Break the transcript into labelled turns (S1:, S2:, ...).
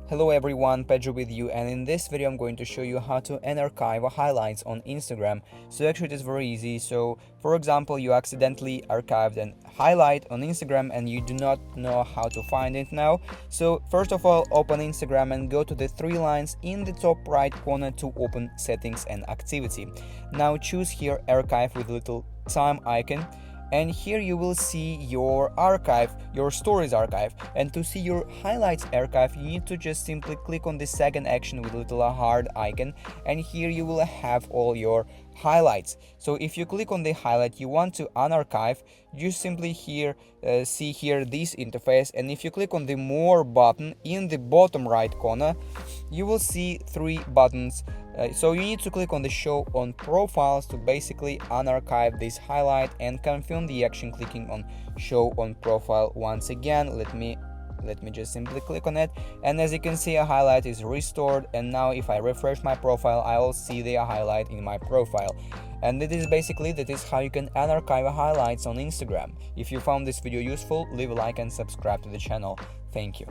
S1: Hello everyone, Pedro with you, and in this video I'm going to show you how to unarchive highlights on Instagram. So actually it is very easy. So for example, you accidentally archived an highlight on Instagram and you do not know how to find it now. So first of all, open Instagram and go to the three lines in the top right corner to open settings and activity. Now choose here archive with little time icon. And here you will see your archive, your stories archive, and to see your highlights archive you need to just simply click on the second action with a little heart icon, and here you will have all your highlights. So if you click on the highlight you want to unarchive, you simply see here this interface, and if you click on the more button in the bottom right corner you will see three buttons. So you need to click on the show on profiles to basically unarchive this highlight and confirm the action clicking on show on profile. Once again, let me just simply click on it, and as you can see a highlight is restored, and now if I refresh my profile I will see the highlight in my profile. And that is how you can unarchive highlights on Instagram. If you found this video useful, leave a like and subscribe to the channel. Thank you.